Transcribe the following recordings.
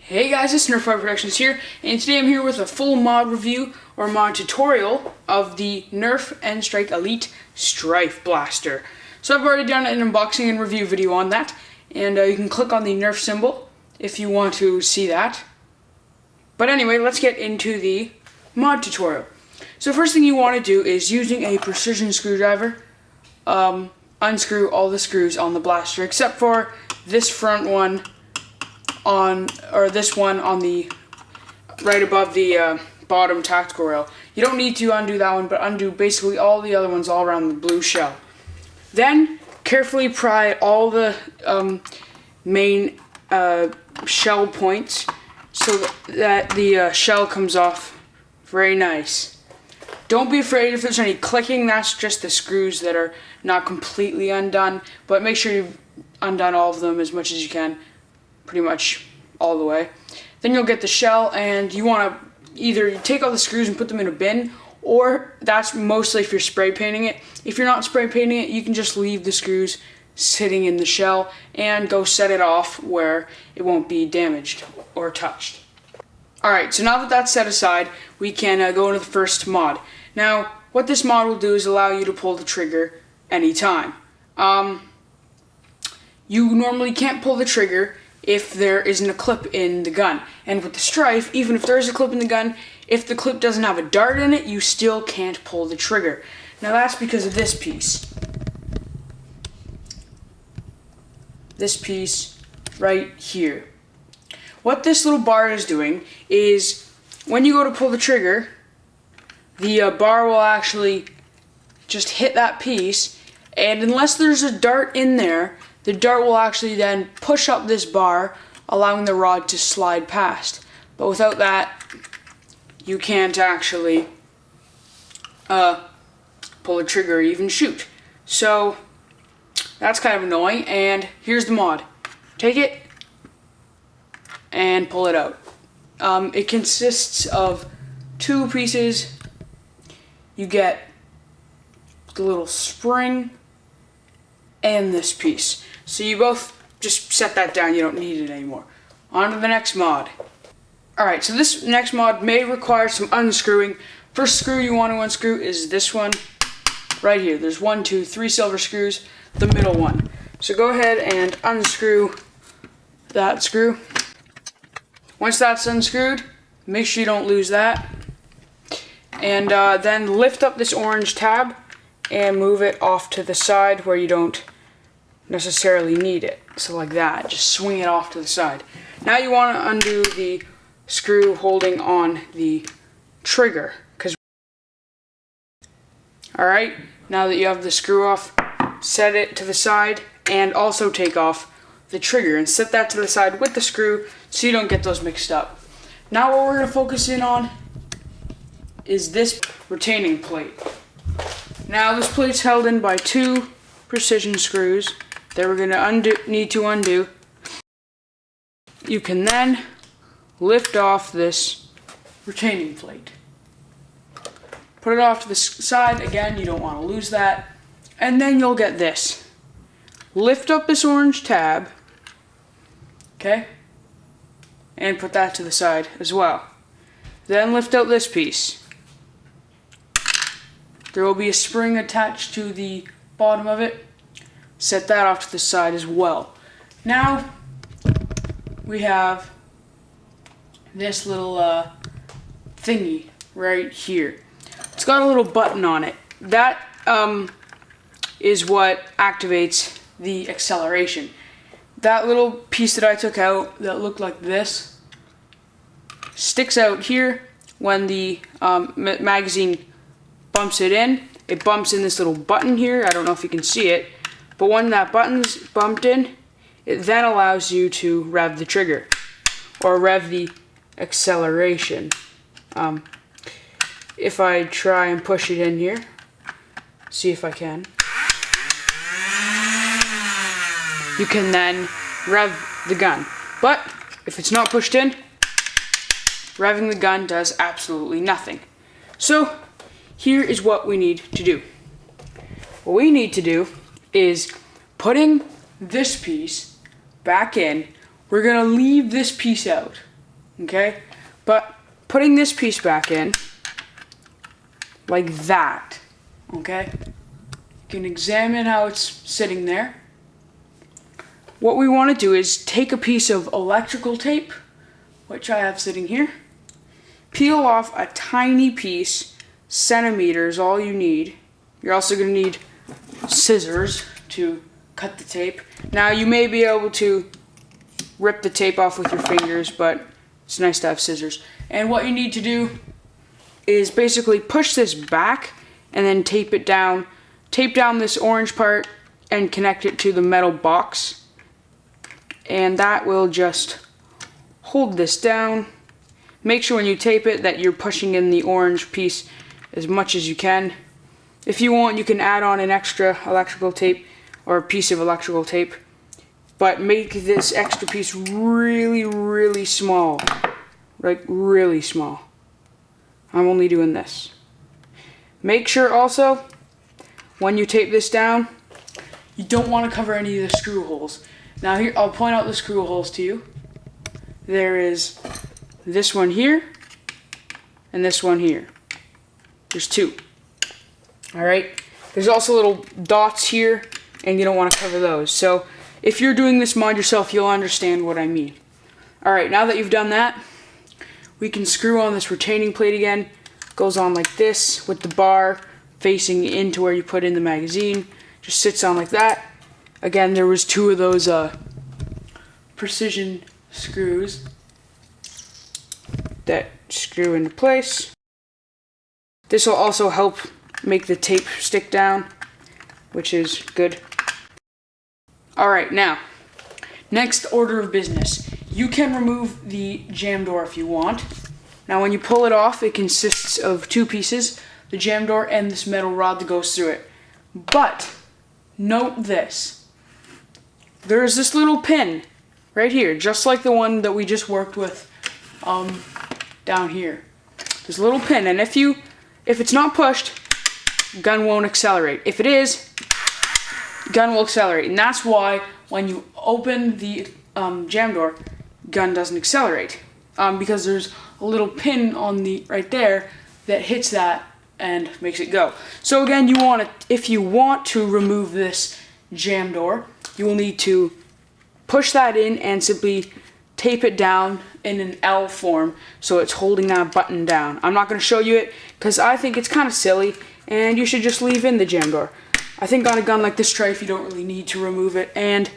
Hey guys, it's NerfBoyProductions here, and today I'm here with a full mod review or mod tutorial of the NERF Stryfe Elite Stryfe Blaster. So I've already done an unboxing and review video on that, and you can click on the NERF symbol if you want to see that. But anyway, let's get into the mod tutorial. So first thing you want to do is, using a precision screwdriver, unscrew all the screws on the blaster except for this front one this one on the right above the bottom tactical rail. You don't need to undo that one, but undo basically all the other ones all around the blue shell. Then carefully pry all the main shell points so that the shell comes off very nice. Don't be afraid if there's any clicking. That's just the screws that are not completely undone, but make sure you've undone all of them as much as you can, pretty much all the way. Then you'll get the shell, and you want to either take all the screws and put them in a bin, or that's mostly if you're spray painting it. If you're not spray painting it, you can just leave the screws sitting in the shell and go set it off where it won't be damaged or touched. Alright, so now that that's set aside, we can go into the first mod. Now, what this mod will do is allow you to pull the trigger anytime. You normally can't pull the trigger if there isn't a clip in the gun. And with the Stryfe, even if there is a clip in the gun, if the clip doesn't have a dart in it, you still can't pull the trigger. Now that's because of this piece. This piece right here. What this little bar is doing is, when you go to pull the trigger, the bar will actually just hit that piece, and unless there's a dart in there, the dart will actually then push up this bar, allowing the rod to slide past. But without that, you can't actually pull the trigger or even shoot. So that's kind of annoying, and here's the mod. Take it and pull it out. It consists of two pieces. You get the little spring and this piece. So you both just set that down, you don't need it anymore. On to the next mod. Alright, so this next mod may require some unscrewing. First screw you want to unscrew is this one right here. There's 1, 2, 3 silver screws, the middle one. So go ahead and unscrew that screw. Once that's unscrewed, make sure you don't lose that. And then lift up this orange tab and move it off to the side where you don't necessarily need it. So like that, just swing it off to the side. Now you want to undo the screw holding on the trigger. Alright, now that you have the screw off, set it to the side and also take off the trigger and set that to the side with the screw so you don't get those mixed up. Now what we're going to focus in on is this retaining plate. Now this plate's held in by 2 precision screws that we're going to need to undo. You can then lift off this retaining plate. Put it off to the side. Again, you don't want to lose that. And then you'll get this. Lift up this orange tab, okay, and put that to the side as well. Then lift out this piece. There will be a spring attached to the bottom of it. Set that off to the side as well. Now we have this little thingy right here. It's got a little button on it. That is what activates the acceleration. That little piece that I took out that looked like this sticks out here. When the magazine bumps it in, it bumps in this little button here. I don't know if you can see it, but when that button's bumped in, it then allows you to rev the trigger or rev the acceleration. If I try and push it in here, see if I can, you can then rev the gun. But if it's not pushed in, revving the gun does absolutely nothing. So here is what we need to do. What we need to do is, putting this piece back in, we're going to leave this piece out. okay? But putting this piece back in, like that, okay? You can examine how it's sitting there. What we want to do is take a piece of electrical tape, which I have sitting here, peel off a tiny piece, centimeters, all you need. You're also going to need scissors to cut the tape. Now you may be able to rip the tape off with your fingers, but it's nice to have scissors. And what you need to do is basically push this back and then tape it down. Tape down this orange part and connect it to the metal box. And that will just hold this down. Make sure when you tape it that you're pushing in the orange piece as much as you can. If you want, you can add on an extra electrical tape or a piece of electrical tape. But make this extra piece really, really small. Like really small. I'm only doing this. Make sure also, when you tape this down, you don't want to cover any of the screw holes. Now here, I'll point out the screw holes to you. There is this one here, and this one here. There's two. Alright? There's also little dots here, and you don't want to cover those. So, if you're doing this mod yourself, you'll understand what I mean. Alright, now that you've done that, we can screw on this retaining plate again. Goes on like this, with the bar facing into where you put in the magazine. Just sits on like that. Again, there was two of those precision screws that screw into place. This will also help make the tape stick down, which is good. Alright, now, next order of business. You can remove the jam door if you want. Now when you pull it off, it consists of two pieces, the jam door and this metal rod that goes through it. But, note this. There is this little pin right here, just like the one that we just worked with down here. There's a little pin, and if it's not pushed, gun won't accelerate. If it is, gun will accelerate, and that's why when you open the jam door, gun doesn't accelerate, because there's a little pin on the right there that hits that and makes it go. So again, if you want to remove this jam door, you will need to push that in and simply tape it down in an L form so it's holding that button down. I'm not going to show you it because I think it's kind of silly and you should just leave in the jam door. I think on a gun like this Stryfe you don't really need to remove it, and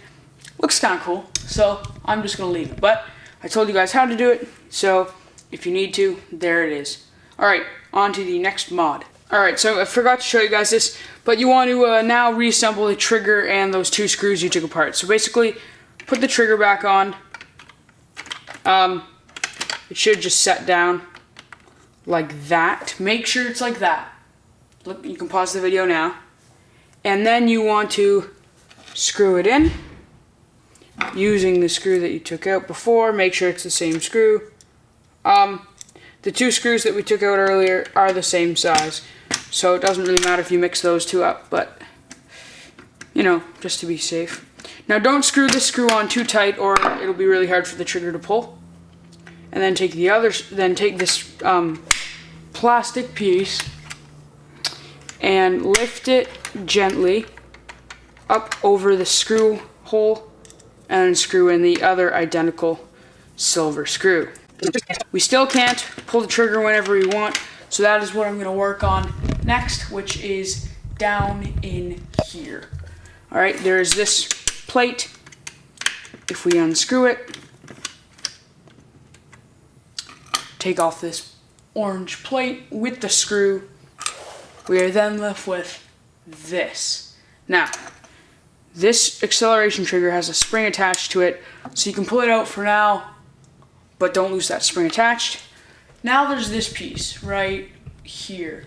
looks kind of cool, so I'm just going to leave it. But I told you guys how to do it, so if you need to, there it is. Alright, on to the next mod. Alright, so I forgot to show you guys this, but you want to now reassemble the trigger and those two screws you took apart. So basically, put the trigger back on. It should just set down like that. Make sure it's like that. Look, you can pause the video now. And then you want to screw it in using the screw that you took out before. Make sure it's the same screw. The two screws that we took out earlier are the same size, so it doesn't really matter if you mix those two up, but you know, just to be safe. Now don't screw this screw on too tight or it'll be really hard for the trigger to pull. And then take this plastic piece and lift it gently up over the screw hole and then screw in the other identical silver screw. We still can't pull the trigger whenever we want, so that is what I'm going to work on next, which is down in here. Alright, there is this plate. If we unscrew it, take off this orange plate with the screw, we are then left with this. Now, this acceleration trigger has a spring attached to it, so you can pull it out for now, but don't lose that spring attached. Now there's this piece right here.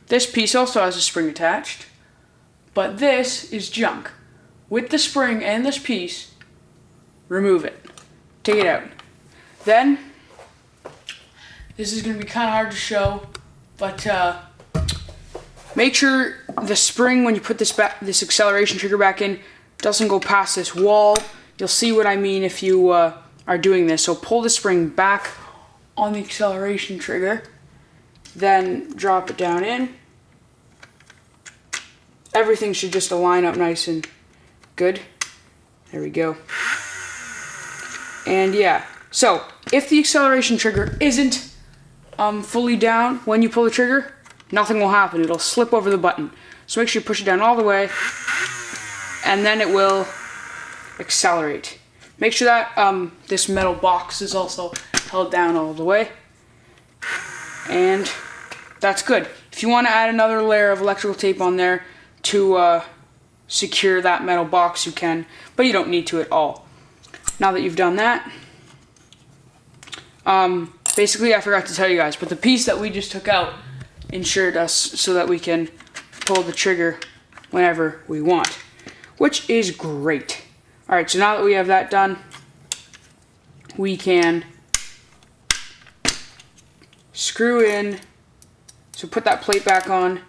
This piece also has a spring attached, but this is junk. With the spring and this piece, remove it. Take it out. Then, this is going to be kind of hard to show, but make sure the spring, when you put this acceleration trigger back in, doesn't go past this wall. You'll see what I mean if you are doing this. So pull the spring back on the acceleration trigger, then drop it down in. Everything should just align up nice and good. There we go. And yeah, so if the acceleration trigger isn't fully down when you pull the trigger, nothing will happen. It'll slip over the button. So make sure you push it down all the way, and then it will accelerate. Make sure that this metal box is also held down all the way. And that's good. If you want to add another layer of electrical tape on there to secure that metal box, you can, but you don't need to at all. Now that you've done that, basically I forgot to tell you guys, but the piece that we just took out ensured us so that we can pull the trigger whenever we want, which is great. Alright, so now that we have that done, we can screw in, so put that plate back on,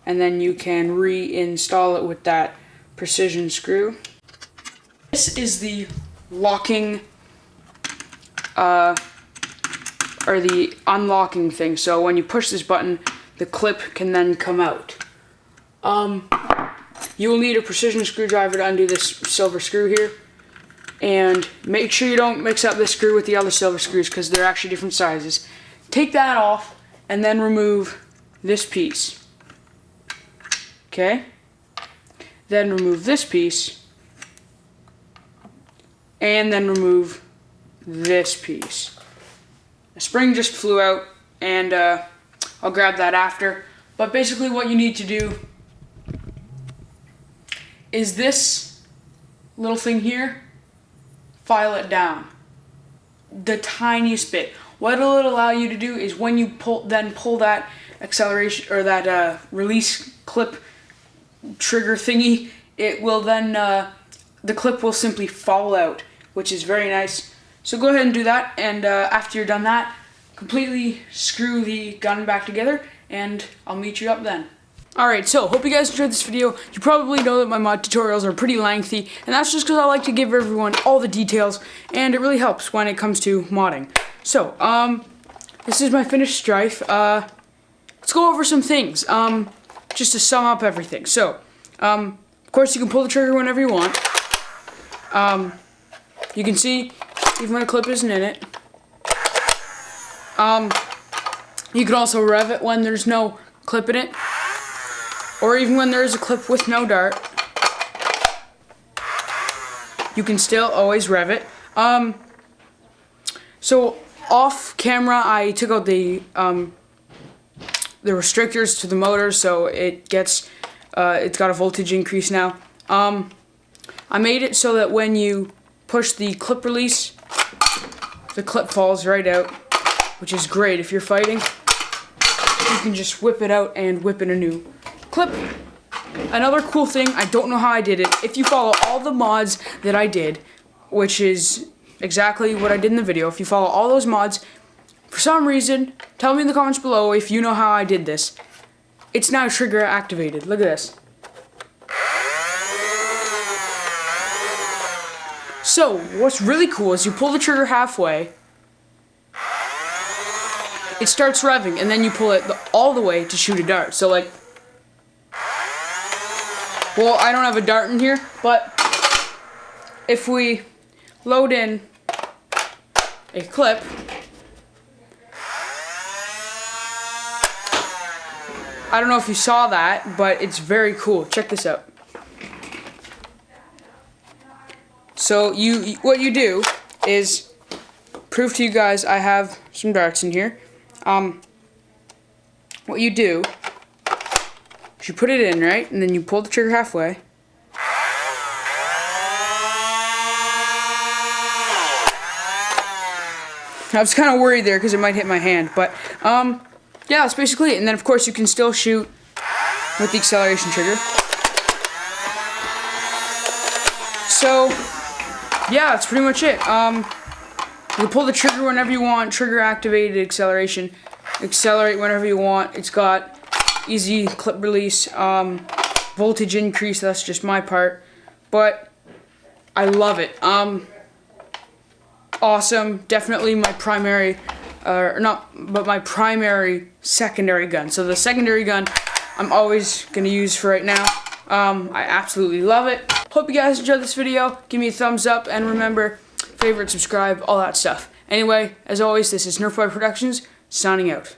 and then you can reinstall it with that precision screw. This is the locking, or the unlocking thing. So when you push this button, the clip can then come out. You will need a precision screwdriver to undo this silver screw here. And make sure you don't mix up this screw with the other silver screws because they're actually different sizes. Take that off and then remove this piece. Okay? Then remove this piece. And then remove this piece. The spring just flew out, and I'll grab that after. But basically what you need to do is this little thing here, file it down the tiniest bit. What it'll allow you to do is when you pull that acceleration or that release clip trigger thingy, it will then the clip will simply fall out, which is very nice. So go ahead and do that, and after you're done that, completely screw the gun back together, and I'll meet you up then. Alright, so hope you guys enjoyed this video. You probably know that my mod tutorials are pretty lengthy, and that's just because I like to give everyone all the details, and it really helps when it comes to modding. So, this is my finished Stryfe. Let's go over some things, just to sum up everything. So, of course you can pull the trigger whenever you want. You can see, even when a clip isn't in it. You can also rev it when there's no clip in it. Or even when there is a clip with no dart. You can still always rev it. So off camera I took out the restrictors to the motor, so it gets it's got a voltage increase now. I made it so that when you push the clip release, the clip falls right out, which is great. If you're fighting, you can just whip it out and whip in a new clip. Another cool thing, I don't know how I did it. If you follow all the mods that I did, which is exactly what I did in the video, if you follow all those mods, for some reason, tell me in the comments below if you know how I did this. It's now trigger activated. Look at this. So, what's really cool is you pull the trigger halfway, it starts revving, and then you pull it all the way to shoot a dart. So like, well, I don't have a dart in here, but if we load in a clip, I don't know if you saw that, but it's very cool. Check this out. So what you do is prove to you guys I have some darts in here. What you do is you put it in, right, and then you pull the trigger halfway. I was kind of worried there because it might hit my hand, but yeah, that's basically it. And then of course you can still shoot with the acceleration trigger. So yeah, that's pretty much it. You pull the trigger whenever you want, trigger activated acceleration, accelerate whenever you want. It's got easy clip release, voltage increase, that's just my part, but I love it. awesome. Definitely my primary, my primary secondary gun. So the secondary gun I'm always going to use for right now. I absolutely love it. Hope you guys enjoyed this video. Give me a thumbs up, and remember, favorite, subscribe, all that stuff. Anyway, as always, this is NerfBoyProductions, signing out.